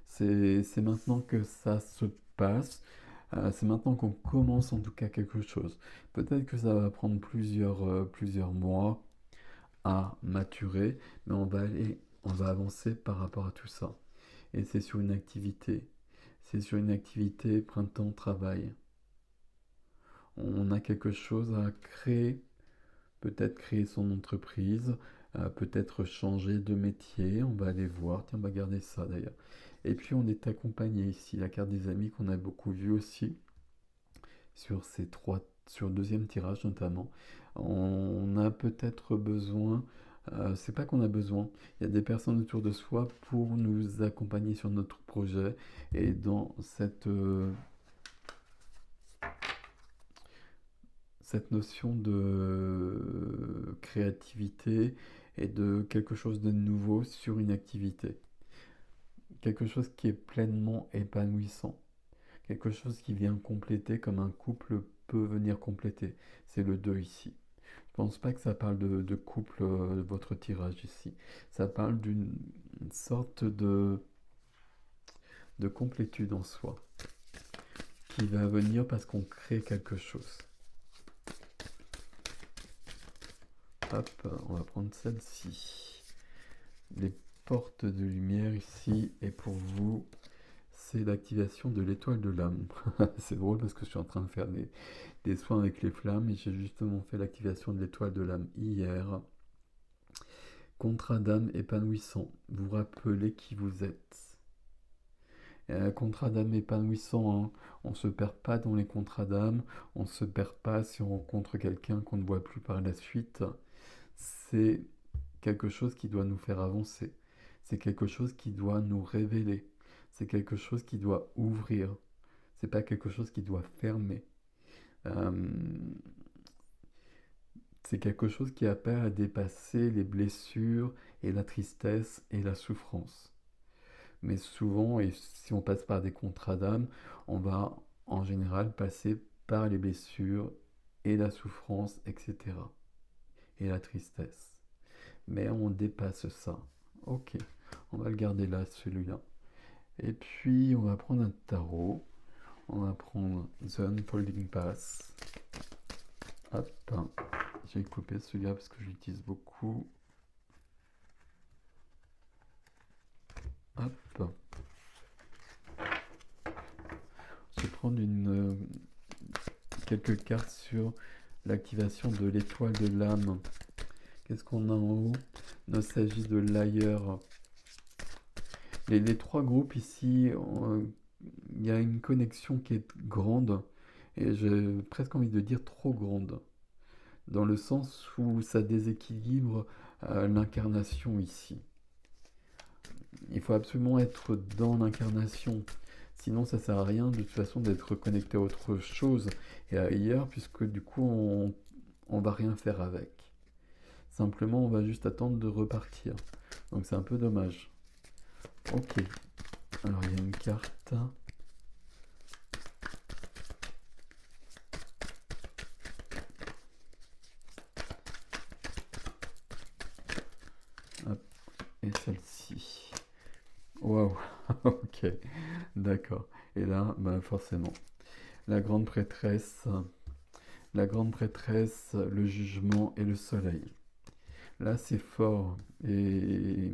Speaker 1: C'est maintenant que ça se passe. C'est maintenant qu'on commence en tout cas quelque chose. Peut-être que ça va prendre plusieurs mois à maturer, mais on va avancer par rapport à tout ça. Et c'est sur une activité. C'est sur une activité printemps-travail. On a quelque chose à créer, peut-être créer son entreprise, peut-être changer de métier, on va aller voir, tiens, on va garder ça d'ailleurs. Et puis on est accompagné ici, la carte des amis qu'on a beaucoup vue aussi, sur le deuxième tirage notamment. On a peut-être besoin, c'est pas qu'on a besoin, il y a des personnes autour de soi pour nous accompagner sur notre projet et dans cette notion de créativité et de quelque chose de nouveau sur une activité. Quelque chose qui est pleinement épanouissant. Quelque chose qui vient compléter comme un couple peut venir compléter. C'est le 2 ici. Je pense pas que ça parle de couple, votre tirage ici. Ça parle d'une sorte de complétude en soi qui va venir parce qu'on crée quelque chose. Hop, on va prendre celle-ci. Les portes de lumière ici, et pour vous, c'est l'activation de l'étoile de l'âme. C'est drôle parce que je suis en train de faire des soins avec les flammes et j'ai justement fait l'activation de l'étoile de l'âme hier. Contrat d'âme épanouissant, vous rappelez qui vous êtes. Contrat d'âme épanouissant, hein. On ne se perd pas dans les contrats d'âme, on ne se perd pas si on rencontre quelqu'un qu'on ne voit plus par la suite. C'est quelque chose qui doit nous faire avancer. C'est quelque chose qui doit nous révéler. C'est quelque chose qui doit ouvrir. C'est pas quelque chose qui doit fermer. Euh, c'est quelque chose qui appelle à dépasser les blessures et la tristesse et la souffrance. Mais souvent, et si on passe par des contrats d'âme, on va en général passer par les blessures et la souffrance, etc. Et la tristesse. Mais on dépasse ça. Ok, on va le garder là, celui-là. Et puis, on va prendre un tarot. On va prendre The Unfolding Path. Hop, j'ai coupé celui-là parce que je l'utilise beaucoup. Hop. Je vais prendre quelques cartes sur l'activation de l'étoile de l'âme. Qu'est-ce qu'on a en haut? Il s'agit de l'ailleurs. Les trois groupes ici, il y a une connexion qui est grande, et j'ai presque envie de dire trop grande, dans le sens où ça déséquilibre l'incarnation ici. Il faut absolument être dans l'incarnation, sinon ça sert à rien de toute façon d'être connecté à autre chose et ailleurs, puisque du coup on va rien faire avec. Simplement on va juste attendre de repartir. Donc c'est un peu dommage. Ok, alors il y a une carte. Hop, et celle-ci. Waouh, Ok, d'accord. Et là, ben forcément, la grande prêtresse, la grande prêtresse, le jugement et le soleil. Là, c'est fort. Et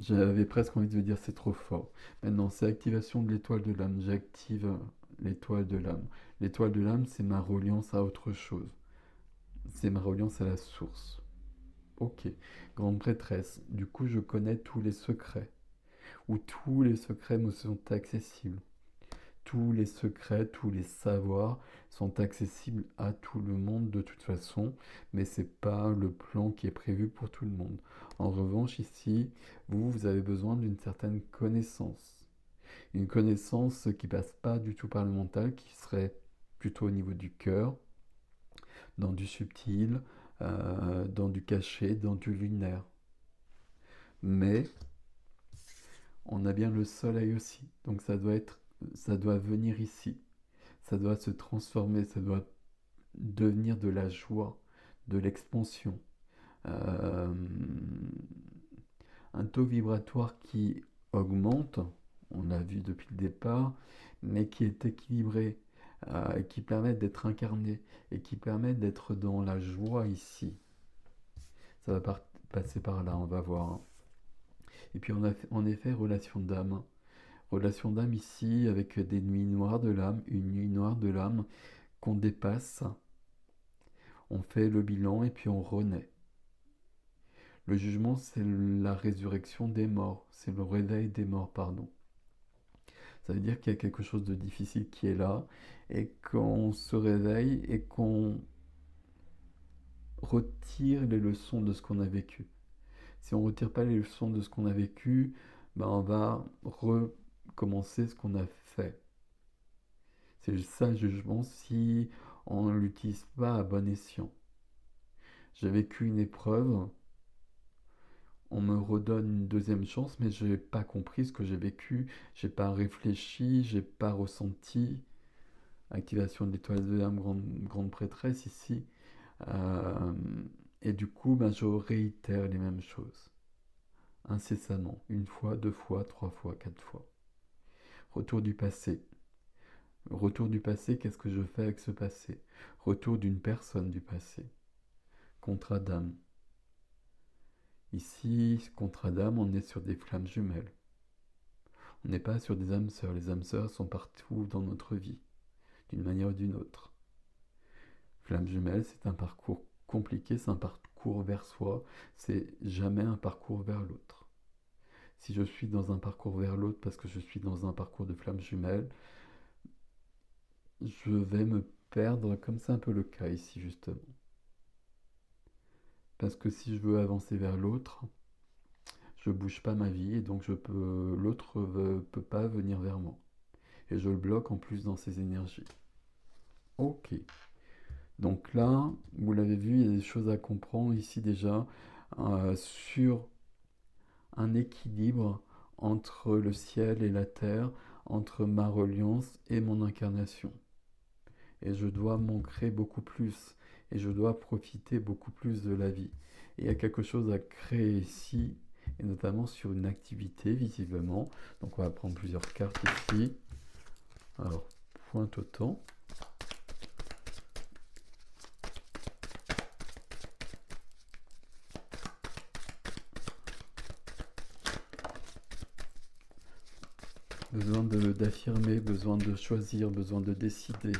Speaker 1: j'avais presque envie de dire c'est trop fort. Maintenant, c'est activation de l'étoile de l'âme. J'active l'étoile de l'âme. L'étoile de l'âme, c'est ma reliance à autre chose. C'est ma reliance à la source. Ok, grande prêtresse. Du coup, je connais tous les secrets. Ou tous les secrets me sont accessibles. Tous les secrets, tous les savoirs sont accessibles à tout le monde de toute façon, mais c'est pas le plan qui est prévu pour tout le monde. En revanche, ici, vous avez besoin d'une certaine connaissance. Une connaissance qui passe pas du tout par le mental, qui serait plutôt au niveau du cœur, dans du subtil, dans du caché, dans du lunaire. Mais on a bien le soleil aussi, donc ça doit venir ici. Ça doit se transformer, ça doit devenir de la joie, de l'expansion. Euh, un taux vibratoire qui augmente, on l'a vu depuis le départ, mais qui est équilibré, qui permet d'être incarné et qui permet d'être dans la joie ici. Ça va passer par là, on va voir, hein. Et puis on a en effet relation d'âme. Relation d'âme ici avec des nuits noires de l'âme, une nuit noire de l'âme qu'on dépasse. On fait le bilan et puis on renaît. Le jugement, c'est la résurrection des morts, c'est le réveil des morts, pardon. Ça veut dire qu'il y a quelque chose de difficile qui est là et qu'on se réveille et qu'on retire les leçons de ce qu'on a vécu. Si on ne retire pas les leçons de ce qu'on a vécu, ben on va recommencer ce qu'on a fait. C'est ça le jugement si on ne l'utilise pas à bon escient. J'ai vécu une épreuve, on me redonne une deuxième chance, mais je n'ai pas compris ce que j'ai vécu, j'ai pas réfléchi, j'ai pas ressenti. Activation de l'étoile de l'âme, grande prêtresse ici. Euh, et du coup, ben, je réitère les mêmes choses. Incessamment. Une fois, deux fois, trois fois, quatre fois. Retour du passé. Retour du passé, qu'est-ce que je fais avec ce passé? Retour d'une personne du passé. Contrat d'âme. Ici, contrat d'âme, on est sur des flammes jumelles. On n'est pas sur des âmes sœurs. Les âmes sœurs sont partout dans notre vie, d'une manière ou d'une autre. Flamme jumelle, c'est un parcours compliqué, c'est un parcours vers soi, c'est jamais un parcours vers l'autre. Si je suis dans un parcours vers l'autre parce que je suis dans un parcours de flamme jumelle, je vais me perdre, comme c'est un peu le cas ici justement. Parce que si je veux avancer vers l'autre, je bouge pas ma vie et donc l'autre ne peut pas venir vers moi. Et je le bloque en plus dans ses énergies. Ok. Donc là, vous l'avez vu, il y a des choses à comprendre ici déjà sur un équilibre entre le ciel et la terre, entre ma reliance et mon incarnation. Et je dois m'ancrer beaucoup plus, et je dois profiter beaucoup plus de la vie. Et il y a quelque chose à créer ici, et notamment sur une activité, visiblement. Donc on va prendre plusieurs cartes ici. Alors, pointe au temps. Besoin d'affirmer, besoin de choisir, besoin de décider.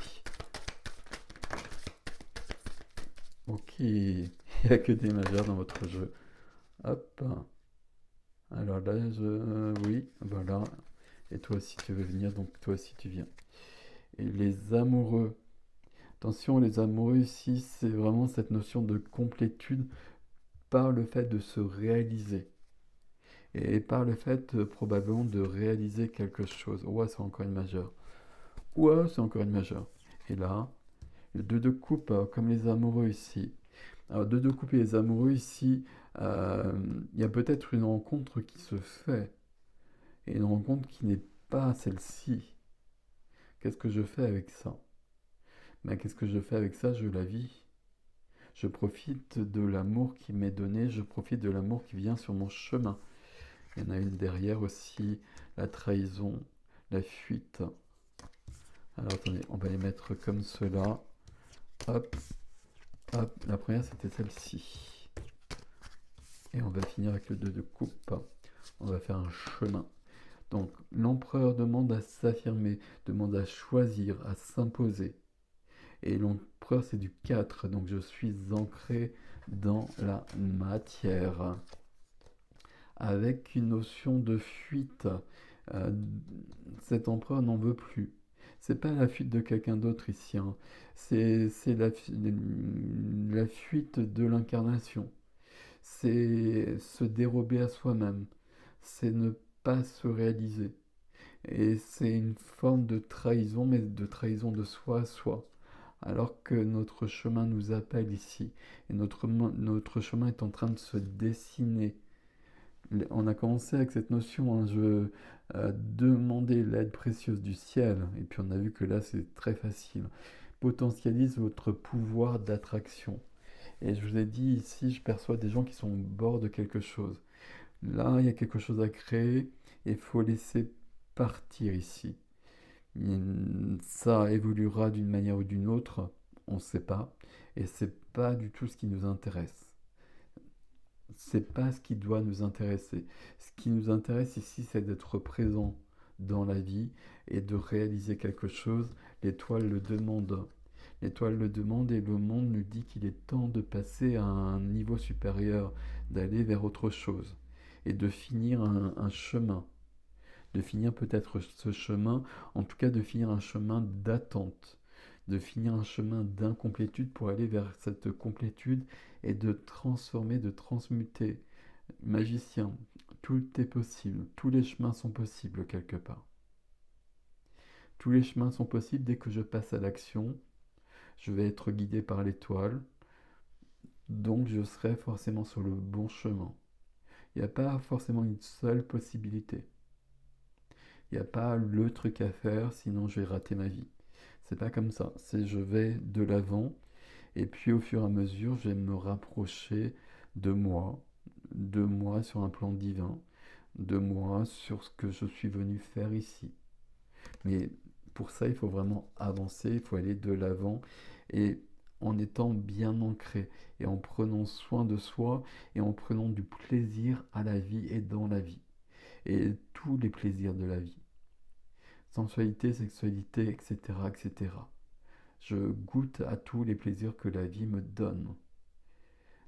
Speaker 1: Ok, il n'y a que des majeurs dans votre jeu. Hop. Alors là, oui, voilà. Et toi aussi tu veux venir, donc toi aussi tu viens. Et les amoureux. Attention, les amoureux ici, c'est vraiment cette notion de complétude par le fait de se réaliser. Et par le fait probablement de réaliser quelque chose. Ouais, c'est encore une majeure. Ouais, c'est encore une majeure. Et là, le 2 de coupe, comme les amoureux ici. Alors, 2 de coupe et les amoureux ici, il y a peut-être une rencontre qui se fait. Et une rencontre qui n'est pas celle-ci. Qu'est-ce que je fais avec ça? Ben, qu'est-ce que je fais avec ça? Je la vis. Je profite de l'amour qui m'est donné, je profite de l'amour qui vient sur mon chemin. Il y en a une derrière aussi, la trahison, la fuite. Alors attendez, on va les mettre comme cela. Hop, hop. La première, c'était celle-ci. Et on va finir avec le 2 de coupe. On va faire un chemin. Donc l'empereur demande à s'affirmer, demande à choisir, à s'imposer. Et l'empereur, c'est du 4, donc je suis ancré dans la matière. Avec une notion de fuite. Euh, Cet empereur n'en veut plus. C'est pas la fuite de quelqu'un d'autre ici, hein. C'est la fuite de l'incarnation. C'est se dérober à soi-même. C'est ne pas se réaliser. Et c'est une forme de trahison, mais de trahison de soi à soi. Alors que notre chemin nous appelle ici. Et notre chemin est en train de se dessiner. On a commencé avec cette notion, hein, je demander l'aide précieuse du ciel. Et puis on a vu que là, c'est très facile. Potentialise votre pouvoir d'attraction. Et je vous ai dit ici, je perçois des gens qui sont au bord de quelque chose. Là, il y a quelque chose à créer et il faut laisser partir ici. Ça évoluera d'une manière ou d'une autre, on ne sait pas. Et c'est pas du tout ce qui nous intéresse. C'est pas ce qui doit nous intéresser. Ce qui nous intéresse ici, c'est d'être présent dans la vie et de réaliser quelque chose. L'étoile le demande. L'étoile le demande et le monde nous dit qu'il est temps de passer à un niveau supérieur, d'aller vers autre chose et de finir un chemin. De finir peut-être ce chemin, en tout cas de finir un chemin d'attente, de finir un chemin d'incomplétude pour aller vers cette complétude et de transformer, de transmuter. Magicien, tout est possible, tous les chemins sont possibles quelque part. Tous les chemins sont possibles dès que je passe à l'action. Je vais être guidé par l'étoile, donc je serai forcément sur le bon chemin. Il n'y a pas forcément une seule possibilité. Il n'y a pas le truc à faire, sinon je vais rater ma vie. C'est pas comme ça. C'est je vais de l'avant, et puis au fur et à mesure, je vais me rapprocher de moi sur un plan divin, de moi sur ce que je suis venu faire ici. Mais pour ça, il faut vraiment avancer, il faut aller de l'avant et en étant bien ancré et en prenant soin de soi et en prenant du plaisir à la vie et dans la vie. Et tous les plaisirs de la vie. Sensualité, sexualité, etc., etc. Je goûte à tous les plaisirs que la vie me donne.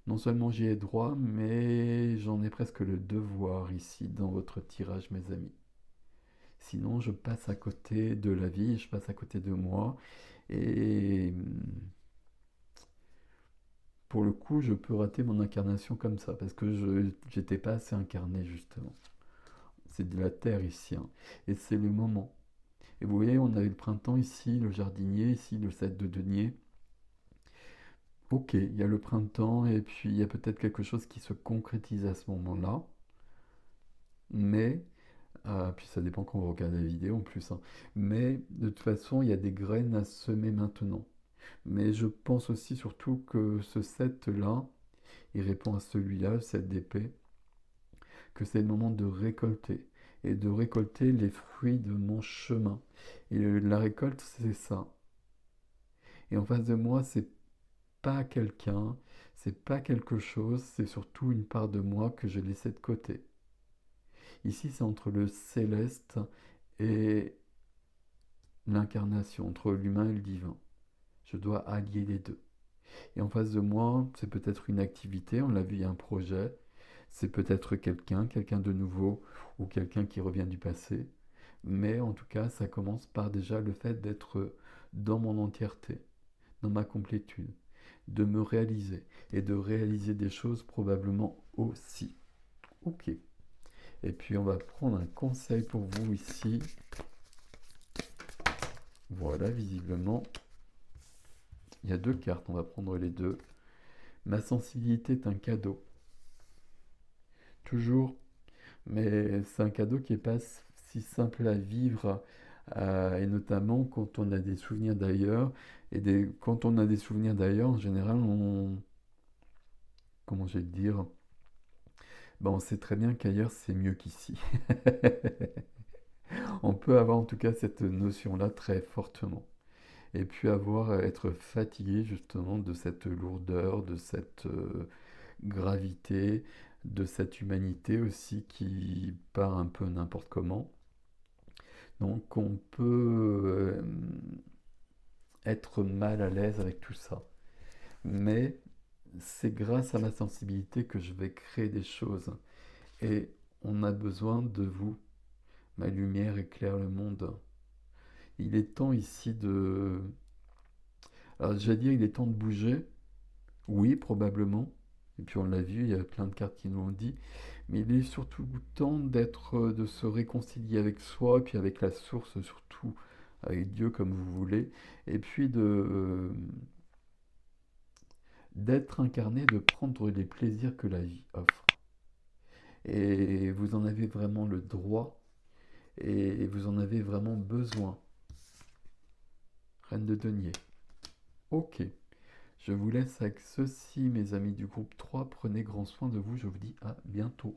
Speaker 1: Non seulement j'y ai droit, mais j'en ai presque le devoir ici dans votre tirage, mes amis. Sinon, je passe à côté de la vie, je passe à côté de moi. Et pour le coup, je peux rater mon incarnation comme ça, parce que je n'étais pas assez incarné, justement. C'est de la terre ici, hein. Et c'est le moment. Et vous voyez, on avait le printemps ici, le jardinier, ici le 7 de denier. Ok, il y a le printemps, et puis il y a peut-être quelque chose qui se concrétise à ce moment-là. Mais puis ça dépend quand vous regardez la vidéo en plus, hein. Mais de toute façon, il y a des graines à semer maintenant. Mais je pense aussi surtout que ce 7-là, il répond à celui-là, le 7 d'épée, que c'est le moment de récolter. Et de récolter les fruits de mon chemin. Et la récolte, c'est ça. Et en face de moi, c'est pas quelqu'un, c'est pas quelque chose, c'est surtout une part de moi que j'ai laissée de côté. Ici, c'est entre le céleste et l'incarnation, entre l'humain et le divin. Je dois allier les deux. Et en face de moi, c'est peut-être une activité, on l'a vu, il y a un projet, c'est peut-être quelqu'un de nouveau ou quelqu'un qui revient du passé. Mais en tout cas, ça commence par déjà le fait d'être dans mon entièreté, dans ma complétude, de me réaliser et de réaliser des choses probablement aussi. Ok. Et puis on va prendre un conseil pour vous ici. Voilà, visiblement, il y a deux cartes, on va prendre les deux. Ma sensibilité est un cadeau. Toujours, mais c'est un cadeau qui n'est pas si simple à vivre, et notamment quand on a des souvenirs d'ailleurs. Quand on a des souvenirs d'ailleurs, en général, comment je vais te dire, on sait très bien qu'ailleurs c'est mieux qu'ici. On peut avoir en tout cas cette notion-là très fortement. Et puis être fatigué justement de cette lourdeur, de cette gravité, de cette humanité aussi qui part un peu n'importe comment. Donc on peut être mal à l'aise avec tout ça. Mais c'est grâce à ma sensibilité que je vais créer des choses. Et on a besoin de vous. Ma lumière éclaire le monde. Il est temps ici de... Alors j'allais dire, il est temps de bouger. Oui, probablement. Et puis on l'a vu, il y a plein de cartes qui nous l'ont dit. Mais il est surtout temps de se réconcilier avec soi, et puis avec la source surtout, avec Dieu comme vous voulez. Et puis d'être incarné, de prendre les plaisirs que la vie offre. Et vous en avez vraiment le droit, et vous en avez vraiment besoin. Reine de denier. Ok. Je vous laisse avec ceci, mes amis du groupe 3. Prenez grand soin de vous. Je vous dis à bientôt.